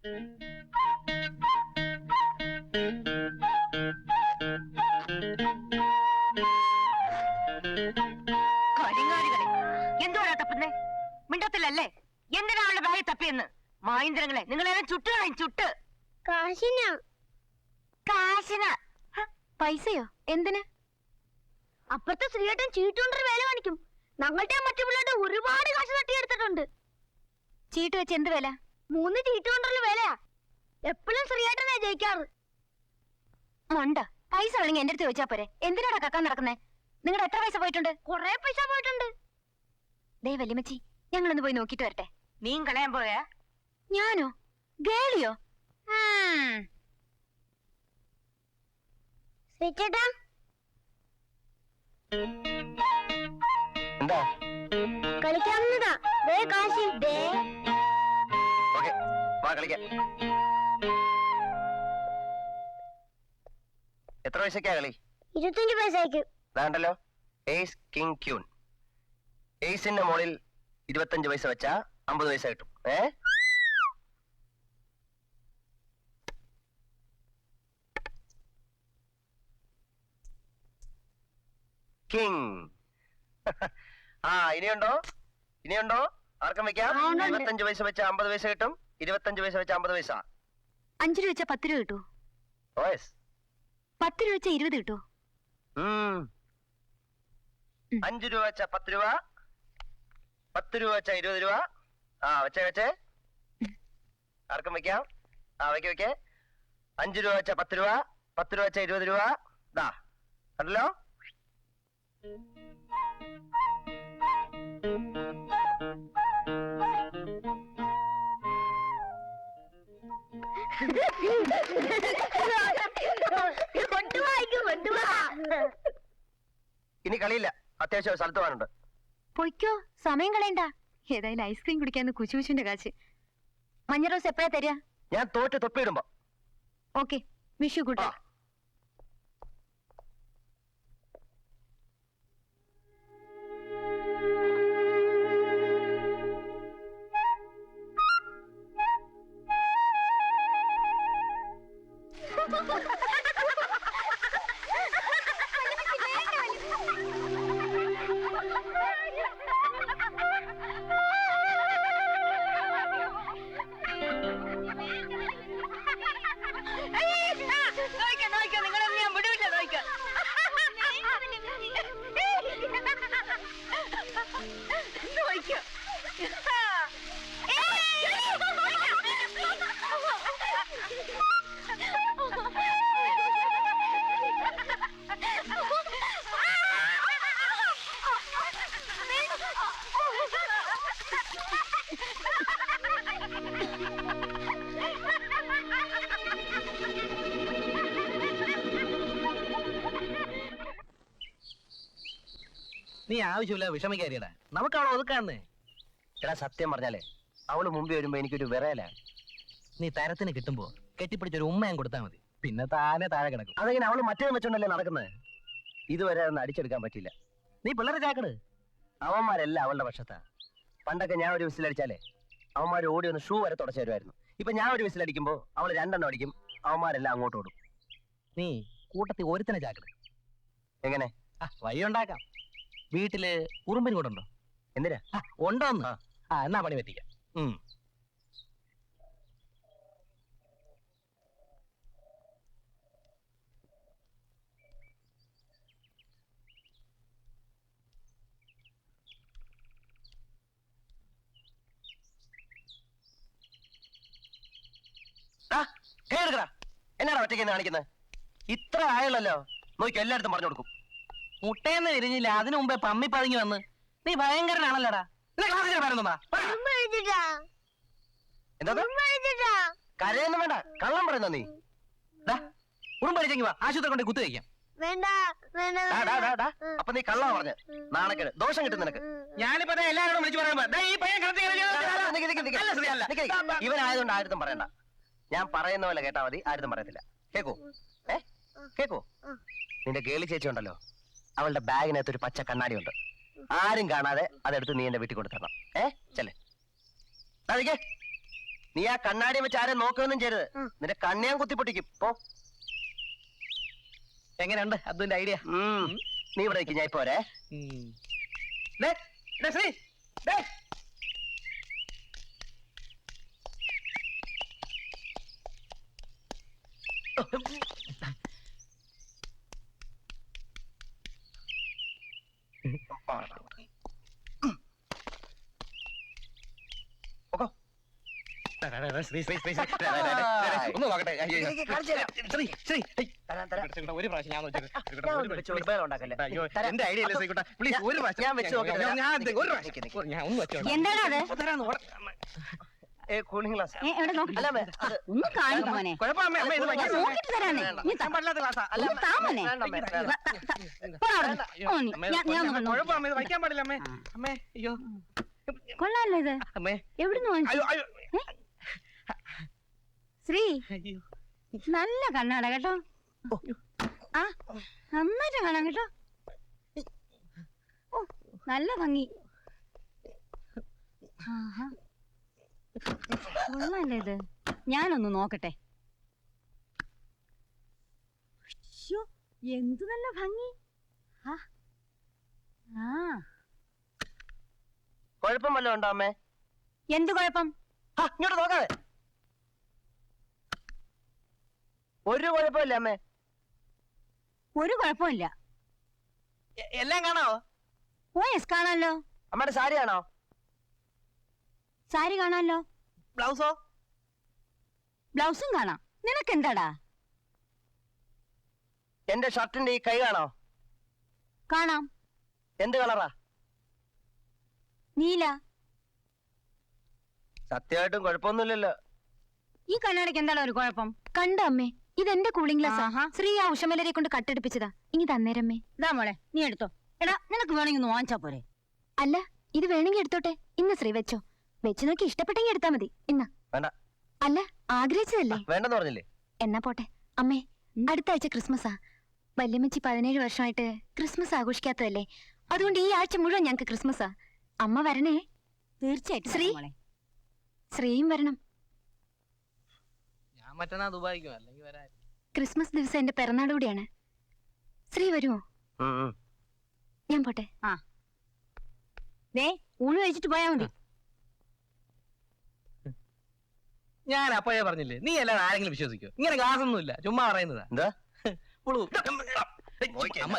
കരിങ്ങാലികളെ എന്തുവാ തപ്പുന്നേ? മിണ്ടത്തില്ലല്ലേ? എന്തിനാ അവളുടെ ബാഗിൽ തപ്പിയെന്ന്? മായിന്ദ്രങ്ങളെ, നിങ്ങളെല്ലാം ചുട്ടുകളയും, ചുട്ട്. കാശിന പൈസയോ? എന്തിന്? അപ്പുറത്തെ ശ്രീയേട്ടൻ ചീട്ടുകൊണ്ടൊരു വേല കാണിക്കും. ഞങ്ങളുടെ മറ്റു പിള്ളേരുടെ ഒരുപാട് കാശ് തട്ടിയെടുത്തിട്ടുണ്ട്. ചീട്ട് വെച്ച് എന്ത് വില? 3 ചീട്ട് കൊണ്ടുള്ള വേലയാ. എപ്പോഴും ശ്രീയേട്ടനാ ജയിക്കാറ്. മണ്ട, പൈസ വേണമെങ്കിൽ എന്റെ അടുത്ത് ചോദിച്ചാ പോരെ. എന്തിനാടാ കക്കാൻ നടക്കുന്നേ? നിങ്ങളുടെ എത്ര പൈസ പോയിട്ടുണ്ട്? കൊറേ പൈസ പോയിട്ടുണ്ട്. ദേ വല്യമ്മച്ചി, ഞങ്ങളൊന്ന് പോയി നോക്കിട്ട് വരട്ടെ. നീ കളയാൻ പോയാ? ഞാനോ? ഗേളിയോ? ശ്രീചേട്ടാ, എന്താ കളിക്കാവുന്നതാ. ദേ കാശി. ദേ ഓക്കേ, വാ കളിക്കാം. എത്ര പൈസക്കാ കളി? 25 പൈസയ്ക്ക്. വേണ്ടല്ലോ. Ace king queen. ഏസിന്റെ മുകളിൽ 25 പൈസ വെച്ചാ 50 പൈസ കിട്ടും. കിങ്. ഇനിയുണ്ടോ? ഇനിയുണ്ടോ? ആർക്കും വെക്കാം. 25 പൈസ വെച്ച 50 പൈസ കിട്ടും. 25 പൈസ വെച്ച 50 പൈസ. 5 രൂപ വെച്ചാ 10 രൂപ കിട്ടൂ. 10 രൂപ വെച്ചാ 20 കിട്ടൂ. 5 രൂപ വെച്ച 10 രൂപ. 10 രൂപ വെച്ച 20 രൂപ. വെച്ചേ. ആർക്കും വെക്കാം. വെക്കേ. 5 രൂപ വെച്ച 10 രൂപ. 10 രൂപ വെച്ച 20 രൂപ. ദാ കണ്ടല്ലോ. ഇനി കളിയില്ല. അത്യാവശ്യം സ്ഥലത്ത് പോകാനുണ്ട്. പൊയ്ക്കോ, സമയം കളയണ്ട. ഏതായാലും ഐസ്ക്രീം കുടിക്കാന്ന് കുശുകുശുന്റെ കാശ്. മഞ്ഞ റോസ് എപ്പോഴാ തരിക? ഞാൻ തോറ്റ് തൊപ്പിയിടുമ്പോ. ഓക്കെ, വിഷു കൂട്ടാ. നീ ആവശ്യമില്ല വിഷമിക്കാരിയടാ. നമുക്കാണോ ഒതുക്കാന്ന്? എടാ സത്യം പറഞ്ഞാലേ അവള് മുമ്പേ വരുമ്പോ എനിക്കൊരു വിറയല. നീ തരത്തിന് കിട്ടുമ്പോ കെട്ടിപ്പിടിച്ചൊരു ഉമ്മയും കൊടുത്താൽ മതി. പിന്നെ താനെ താഴെ കിടക്കും. അതെങ്ങനെ അവള് മറ്റേ വെച്ചോണ്ടല്ലേ നടക്കുന്നത്? ഇതുവരെ അതൊന്നും അടിച്ചെടുക്കാൻ പറ്റില്ല. നീ പിള്ളേരെ ചാക്കട്. അവന്മാരെല്ലാം അവളുടെ പക്ഷത്താ. പണ്ടൊക്കെ ഞാൻ ഒരു വിസിലടിച്ചാലേ അവന്മാർ ഓടി വന്ന് ഷൂ വരെ തുടച്ചു തരുമായിരുന്നു. ഇപ്പൊ ഞാൻ ഒരു വിസിലടിക്കുമ്പോ അവള് 2 എണ്ണം അടിക്കും. അവന്മാരെല്ലാം അങ്ങോട്ട് ഓടും. നീ കൂട്ടത്തിൽ ഒരുത്തനെ ചാക്കട്. എങ്ങനെ? വഴി ഉണ്ടാക്കാം. വീട്ടില് ഉറുമ്പിൻ കൂടെ ഉണ്ടോ? എന്തിനാ? ഉണ്ടോന്ന്? എന്നാ പണി പറ്റിക്കാം. എന്നാടാ ഒറ്റയ്ക്ക് കാണിക്കുന്നത്? ഇത്ര ആയുള്ളല്ലോ. നോക്കി എല്ലായിടത്തും പറഞ്ഞു കൊടുക്കും. മുട്ടയെന്ന് വിരിഞ്ഞില്ല, അതിനു മുമ്പേ പമ്മി പതുങ്ങി വന്ന്. നീ ഭയങ്കരനാണല്ലോടാ. എന്താ കരയൊന്നും വേണ്ട, കള്ളം പറയുന്ന നീ. ഉറുമ്പടിച്ചെങ്കി വാ, ആശുപത്രി കൊണ്ട് കുത്തു കഴിക്കാം. അപ്പൊ നീ കള്ളാ പറഞ്ഞ് നാണക്കേട്, ദോഷം കിട്ടും നിനക്ക്. ഞാനിപ്പോ എല്ലാവരോടും വിളിച്ചു പറയുമ്പോ ഇവനായതുകൊണ്ട് ആരും പറയണ്ട. ഞാൻ പറയുന്ന പോലെ കേട്ടാ മതി, ആരും പറയത്തില്ല. കേക്കോ? കേക്കോ? നിന്റെ കേളി ചേച്ചി ഉണ്ടല്ലോ, അവളുടെ ബാഗിനകത്ത് ഒരു പച്ച കണ്ണാടി ഉണ്ട്. ആരും കാണാതെ അതെടുത്ത് നീ എന്റെ വീട്ടിൽ കൊടുത്തരണം. ചെല്ലേ. നീ ആ കണ്ണാടി വെച്ച് ആരെ നോക്കുകയൊന്നും ചെയ്യരുത്. നിന്റെ കണ്ണിയാൻ കുത്തിപ്പൊട്ടിക്കും. പോ. എങ്ങനെയുണ്ട് അതിന്റെ ഐഡിയ? നീ ഇവിടെ നിൽക്കും, ഞാൻ പോരെ. ശ്രീ ഒന്ന് നോക്കട്ടെ. ഒരു പ്രാവശ്യം ഞാൻ എന്റെ ഐഡിയ അല്ലേ ശ്രീകുട്ട? പ്ലീസ് ഒരു പ്രാവശ്യം ഞാൻ വെച്ച് നോക്കട്ടെ. ഞാൻ ഒന്ന് വെച്ചോ. എന്താണത്? Cooling glass. എവിടെ നോക്കി അല്ല ഒന്ന് കാണിക്കും മോനെ. കുഴപ്പമില്ല അമ്മേ, ഇത് ഭയങ്കര നോക്കിട്ട് തരാനേ. നീ ത- പറ്റാത്ത ഗ്ലാസ്സാ. അല്ല ഒന്ന് താ മോനെ. കുഴപ്പമില്ല, ഇത് വയ്ക്കാൻ പാടില്ല അമ്മേ. അമ്മേ അയ്യോ കൊള്ളാലോ ഇത്. അമ്മേ എവിടുന്ന് വാങ്ങിച്ചു? അയ്യോ അയ്യോ ശ്രീ അയ്യോ നല്ല കണ്ണാട കേട്ടോ. ആ നന്നായിട്ട് കാണാം കേട്ടോ. ഓ നല്ല ഭംഗി. ആഹാ. കൊള്ളാലോ ഇത്. ഞാനൊന്ന് നോക്കട്ടെ. ശ്ശോ, എന്ത് നല്ല ഭംഗി. ആ ആ, കുഴപ്പം വല്ലതും ഉണ്ടോ അമ്മേ? എന്ത് കുഴപ്പം? ഇങ്ങോട്ട് നോക്കാതെ. ഒരു കുഴപ്പമില്ല അമ്മേ. ഒരു കുഴപ്പമില്ല. എല്ലാം കാണാവോ? ഓ യെസ് കാണാലോ. അമ്മയുടെ സാരി ആണോ? സാരി കാണാലോ. ബ്ലൗസോ? ബ്ലൗസും കാണാം. നിനക്കെന്താടാ? എന്റെ ഷർട്ടിന്റെ ഈ കൈ കാണോ? കാണാം. എന്ത് കളറാ? നീല. സത്യമായിട്ടും കുഴപ്പമൊന്നുമില്ലല്ലോ. ഈ കണ്ണാടിക്ക് എന്താണ് ഒരു കുഴപ്പം? കണ്ട അമ്മേ, ഇതെന്റെ കൂളിംഗ് ഗ്ലാസ്. ശ്രീ ആ ഉഷമലരെ കൊണ്ട് കട്ടെടുപ്പിച്ചതാ. ഇനി തന്നേരമ്മേ. ഇതാ മോളെ, നീ എടുത്തോ. എടാ നിനക്ക് വേണമെങ്കിൽ ഒന്ന് വാങ്ങിച്ചാ പോരെ? അല്ല, ഇത് വേണമെങ്കിൽ എടുത്തോട്ടെ. ഇന്ന് ശ്രീ വെച്ചോ. വെച്ച് നോക്കി ഇഷ്ടപ്പെട്ടെങ്കിൽ എടുത്താ മതി. ഇന്ന വേണ്ട. അല്ല, ആഗ്രഹിച്ചതല്ലേ. വേണ്ടെന്ന് പറഞ്ഞില്ലേ? എന്നാ പോട്ടെ. അമ്മേ, അടുത്ത ആഴ്ച ക്രിസ്മസാ. വല്യമ്മച്ചി 17 വർഷമായിട്ട് ക്രിസ്മസ് ആഘോഷിക്കാത്തതല്ലേ. അതുകൊണ്ട് ഈ ആഴ്ച മുഴുവൻ ഞങ്ങക്ക് ക്രിസ്മസാ. അമ്മ വരണേ. തീർച്ചയായിട്ടും. ശ്രീയും വരണം. ഞാൻ മറ്റന്നാ ദുബായിക്കും, അല്ലെങ്കിൽ വരാൻ. ക്രിസ്മസ് ദിവസം എന്റെ പിറന്നാൾ കൂടിയാണ്. ശ്രീ വരുമോ? ഞാൻ പോട്ടെ. ആ ദേ ഊണ് കഴിച്ചിട്ട് പോയാ മതി. ഞാൻ അപ്പോഴേ പറഞ്ഞില്ലേ, നീ അല്ലാതെ ആരെങ്കിലും വിശ്വസിക്കോ? ഇങ്ങനെ ഗ്ലാസ് ഒന്നുമില്ല, ചുമ്മാ പറയുന്നതാ. എന്താ? പുളു. അമ്മ